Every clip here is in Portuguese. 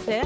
Café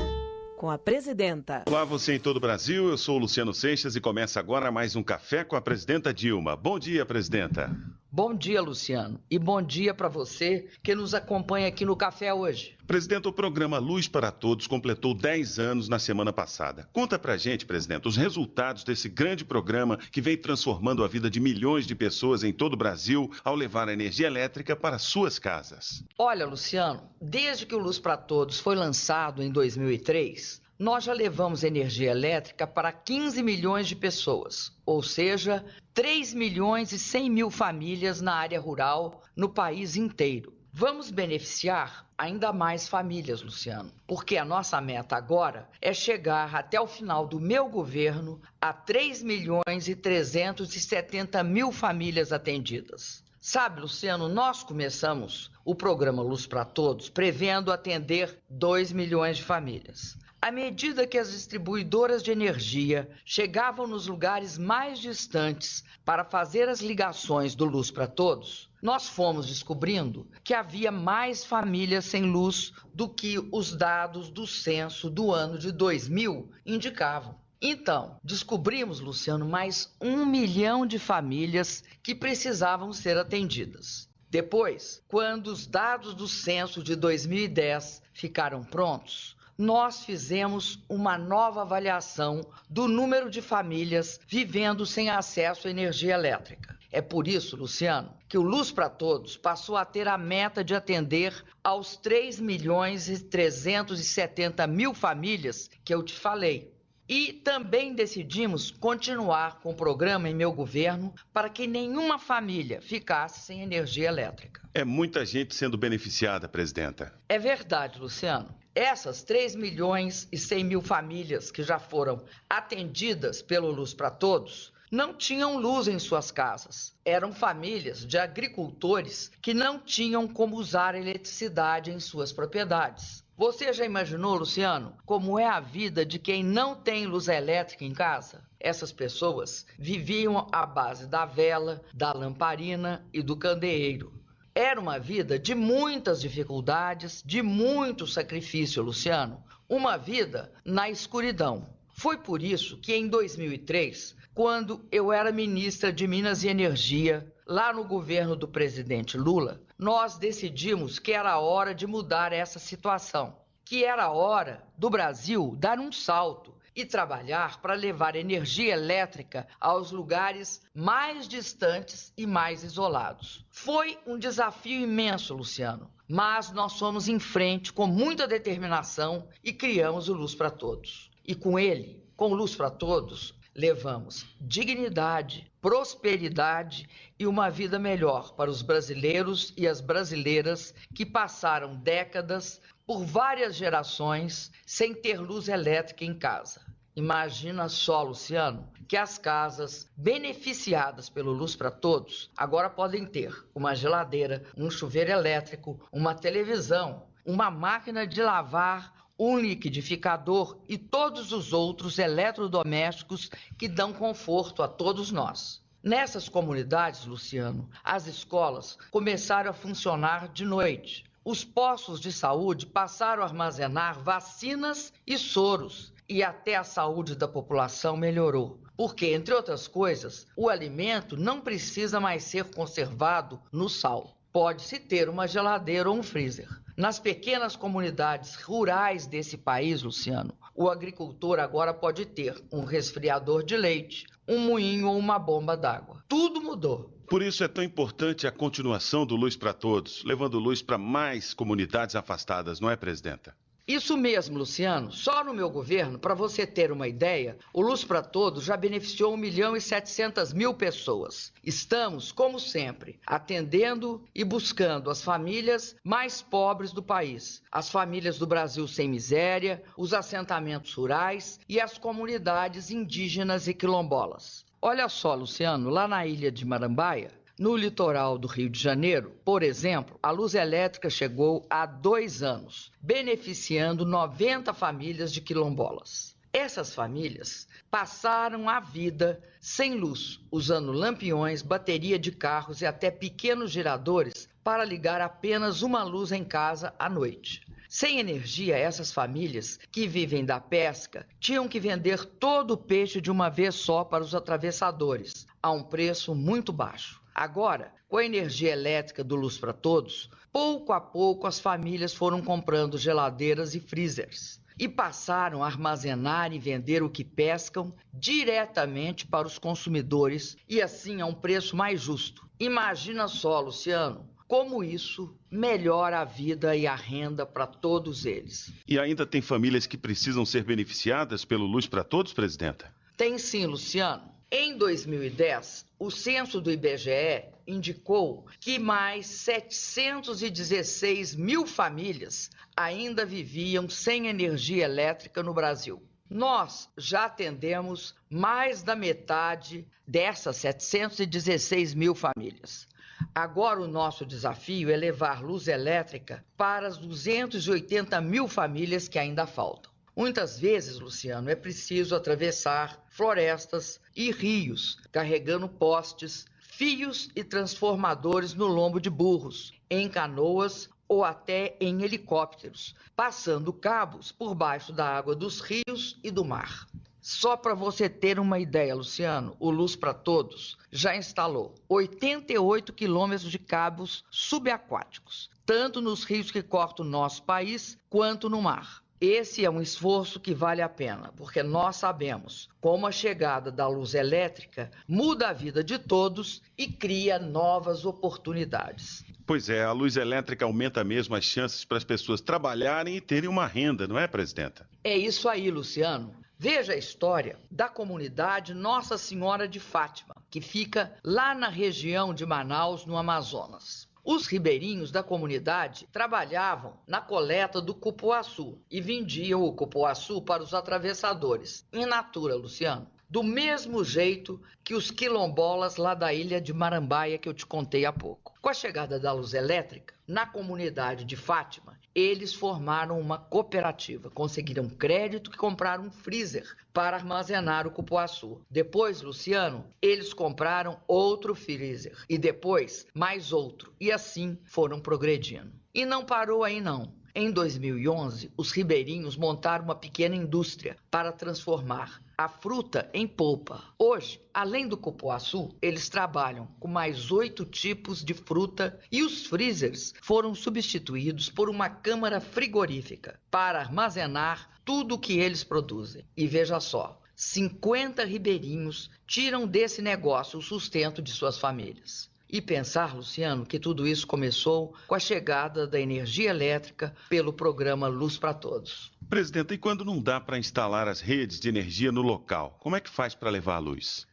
com a Presidenta. Olá, você em todo o Brasil. Eu sou o Luciano Seixas e começa agora mais um Café com a Presidenta Dilma. Bom dia, Presidenta. Bom dia, Luciano. E bom dia para você que nos acompanha aqui no Café hoje. Presidenta, o programa Luz para Todos completou 10 anos na semana passada. Conta pra gente, Presidenta, os resultados desse grande programa que vem transformando a vida de milhões de pessoas em todo o Brasil ao levar a energia elétrica para suas casas. Olha, Luciano, desde que o Luz para Todos foi lançado em 2003, nós já levamos energia elétrica para 15 milhões de pessoas, ou seja, 3 milhões e 100 mil famílias na área rural no país inteiro. Vamos beneficiar ainda mais famílias, Luciano, porque a nossa meta agora é chegar até o final do meu governo a 3 milhões e 370 mil famílias atendidas. Sabe, Luciano, nós começamos o programa Luz para Todos prevendo atender 2 milhões de famílias. À medida que as distribuidoras de energia chegavam nos lugares mais distantes para fazer as ligações do Luz para Todos, nós fomos descobrindo que havia mais famílias sem luz do que os dados do censo do ano de 2000 indicavam. Então, descobrimos, Luciano, mais 1 milhão de famílias que precisavam ser atendidas. Depois, quando os dados do censo de 2010 ficaram prontos, nós fizemos uma nova avaliação do número de famílias vivendo sem acesso à energia elétrica. É por isso, Luciano, que o Luz para Todos passou a ter a meta de atender aos 3 milhões e 370 mil famílias que eu te falei. E também decidimos continuar com o programa em meu governo para que nenhuma família ficasse sem energia elétrica. É muita gente sendo beneficiada, Presidenta. É verdade, Luciano. Essas 3 milhões e 100 mil famílias que já foram atendidas pelo Luz para Todos não tinham luz em suas casas. Eram famílias de agricultores que não tinham como usar eletricidade em suas propriedades. Você já imaginou, Luciano, como é a vida de quem não tem luz elétrica em casa? Essas pessoas viviam à base da vela, da lamparina e do candeeiro. Era uma vida de muitas dificuldades, de muito sacrifício, Luciano. Uma vida na escuridão. Foi por isso que em 2003, quando eu era ministra de Minas e Energia, lá no governo do presidente Lula, nós decidimos que era hora de mudar essa situação, que era hora do Brasil dar um salto e trabalhar para levar energia elétrica aos lugares mais distantes e mais isolados. Foi um desafio imenso, Luciano, mas nós fomos em frente com muita determinação e criamos o Luz para Todos. E com ele, com o Luz para Todos, levamos dignidade, prosperidade e uma vida melhor para os brasileiros e as brasileiras que passaram décadas por várias gerações sem ter luz elétrica em casa. Imagina só, Luciano, que as casas beneficiadas pelo Luz para Todos agora podem ter uma geladeira, um chuveiro elétrico, uma televisão, uma máquina de lavar, um liquidificador e todos os outros eletrodomésticos que dão conforto a todos nós. Nessas comunidades, Luciano, as escolas começaram a funcionar de noite. Os postos de saúde passaram a armazenar vacinas e soros e até a saúde da população melhorou. Porque, entre outras coisas, o alimento não precisa mais ser conservado no sal. Pode-se ter uma geladeira ou um freezer. Nas pequenas comunidades rurais desse país, Luciano, o agricultor agora pode ter um resfriador de leite, um moinho ou uma bomba d'água. Tudo mudou. Por isso é tão importante a continuação do Luz para Todos, levando luz para mais comunidades afastadas, não é, Presidenta? Isso mesmo, Luciano. Só no meu governo, para você ter uma ideia, o Luz para Todos já beneficiou 1 milhão e 700 mil pessoas. Estamos, como sempre, atendendo e buscando as famílias mais pobres do país, as famílias do Brasil sem miséria, os assentamentos rurais e as comunidades indígenas e quilombolas. Olha só, Luciano, lá na ilha de Marambaia, no litoral do Rio de Janeiro, por exemplo, a luz elétrica chegou há 2 anos, beneficiando 90 famílias de quilombolas. Essas famílias passaram a vida sem luz, usando lampiões, bateria de carros e até pequenos geradores para ligar apenas uma luz em casa à noite. Sem energia, essas famílias que vivem da pesca tinham que vender todo o peixe de uma vez só para os atravessadores, a um preço muito baixo. Agora, com a energia elétrica do Luz para Todos, pouco a pouco as famílias foram comprando geladeiras e freezers e passaram a armazenar e vender o que pescam diretamente para os consumidores e assim a um preço mais justo. Imagina só, Luciano, como isso melhora a vida e a renda para todos eles. E ainda tem famílias que precisam ser beneficiadas pelo Luz para Todos, presidenta? Tem sim, Luciano. Em 2010, o censo do IBGE indicou que mais 716 mil famílias ainda viviam sem energia elétrica no Brasil. Nós já atendemos mais da metade dessas 716 mil famílias. Agora o nosso desafio é levar luz elétrica para as 280 mil famílias que ainda faltam. Muitas vezes, Luciano, é preciso atravessar florestas e rios, carregando postes, fios e transformadores no lombo de burros, em canoas ou até em helicópteros, passando cabos por baixo da água dos rios e do mar. Só para você ter uma ideia, Luciano, o Luz para Todos já instalou 88 quilômetros de cabos subaquáticos, tanto nos rios que cortam o nosso país, quanto no mar. Esse é um esforço que vale a pena, porque nós sabemos como a chegada da luz elétrica muda a vida de todos e cria novas oportunidades. Pois é, a luz elétrica aumenta mesmo as chances para as pessoas trabalharem e terem uma renda, não é, presidenta? É isso aí, Luciano. Veja a história da comunidade Nossa Senhora de Fátima, que fica lá na região de Manaus, no Amazonas. Os ribeirinhos da comunidade trabalhavam na coleta do cupuaçu e vendiam o cupuaçu para os atravessadores, in natura, Luciano. Do mesmo jeito que os quilombolas lá da ilha de Marambaia que eu te contei há pouco. Com a chegada da luz elétrica, na comunidade de Fátima, eles formaram uma cooperativa, conseguiram crédito e compraram um freezer para armazenar o cupuaçu. Depois, Luciano, eles compraram outro freezer e depois mais outro e assim foram progredindo. E não parou aí não. Em 2011, os ribeirinhos montaram uma pequena indústria para transformar a fruta em polpa. Hoje, além do cupuaçu, eles trabalham com mais 8 tipos de fruta e os freezers foram substituídos por uma câmara frigorífica para armazenar tudo o que eles produzem. E veja só, 50 ribeirinhos tiram desse negócio o sustento de suas famílias. E pensar, Luciano, que tudo isso começou com a chegada da energia elétrica pelo programa Luz para Todos. Presidenta, e quando não dá para instalar as redes de energia no local, como é que faz para levar a luz?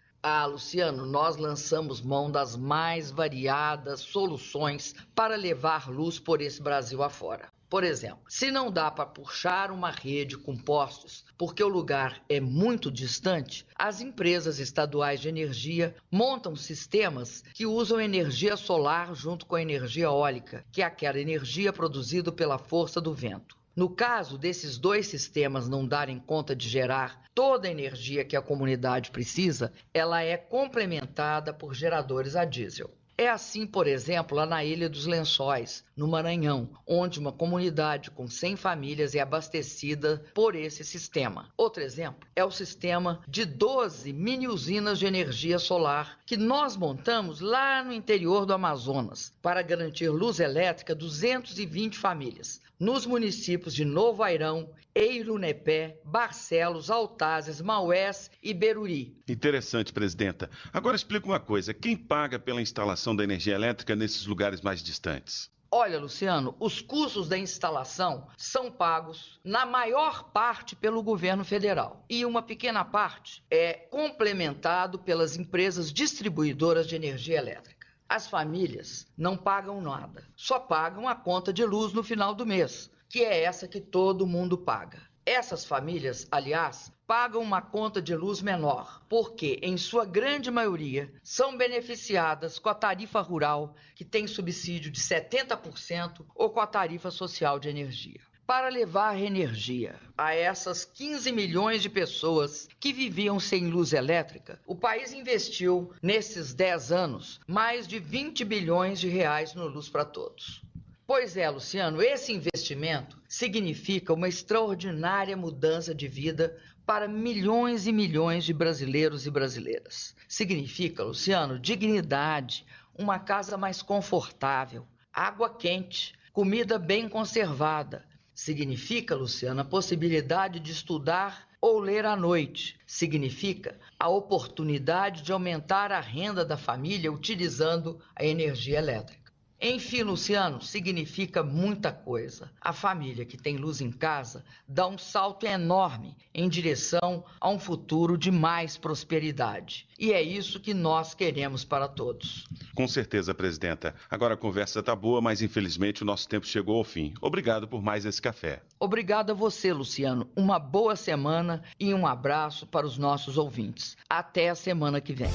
Luciano, nós lançamos mão das mais variadas soluções para levar luz por esse Brasil afora. Por exemplo, se não dá para puxar uma rede com postes porque o lugar é muito distante, as empresas estaduais de energia montam sistemas que usam energia solar junto com a energia eólica, que é aquela energia produzida pela força do vento. No caso desses dois sistemas não darem conta de gerar toda a energia que a comunidade precisa, ela é complementada por geradores a diesel. É assim, por exemplo, lá na Ilha dos Lençóis, no Maranhão, onde uma comunidade com 100 famílias é abastecida por esse sistema. Outro exemplo é o sistema de 12 mini-usinas de energia solar que nós montamos lá no interior do Amazonas para garantir luz elétrica a 220 famílias, nos municípios de Novo Airão, Eirunepé, Barcelos, Altazes, Maués e Beruri. Interessante, presidenta. Agora explica uma coisa, quem paga pela instalação da energia elétrica nesses lugares mais distantes? Olha, Luciano, os custos da instalação são pagos, na maior parte, pelo governo federal. E uma pequena parte é complementado pelas empresas distribuidoras de energia elétrica. As famílias não pagam nada, só pagam a conta de luz no final do mês, que é essa que todo mundo paga. Essas famílias, aliás, pagam uma conta de luz menor, porque, em sua grande maioria, são beneficiadas com a tarifa rural, que tem subsídio de 70%, ou com a tarifa social de energia. Para levar energia a essas 15 milhões de pessoas que viviam sem luz elétrica, o país investiu, nesses 10 anos, mais de 20 bilhões de reais no Luz para Todos. Pois é, Luciano, esse investimento significa uma extraordinária mudança de vida para milhões e milhões de brasileiros e brasileiras. Significa, Luciano, dignidade, uma casa mais confortável, água quente, comida bem conservada. Significa, Luciano, a possibilidade de estudar ou ler à noite. Significa a oportunidade de aumentar a renda da família utilizando a energia elétrica. Enfim, Luciano, significa muita coisa. A família que tem luz em casa dá um salto enorme em direção a um futuro de mais prosperidade. E é isso que nós queremos para todos. Com certeza, presidenta. Agora a conversa está boa, mas infelizmente o nosso tempo chegou ao fim. Obrigado por mais esse café. Obrigado a você, Luciano. Uma boa semana e um abraço para os nossos ouvintes. Até a semana que vem.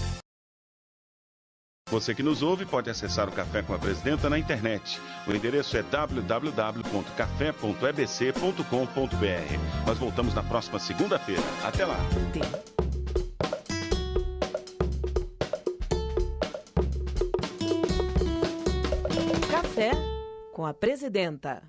Você que nos ouve pode acessar o Café com a Presidenta na internet. O endereço é www.café.ebc.com.br. Nós voltamos na próxima segunda-feira. Até lá. Café com a Presidenta.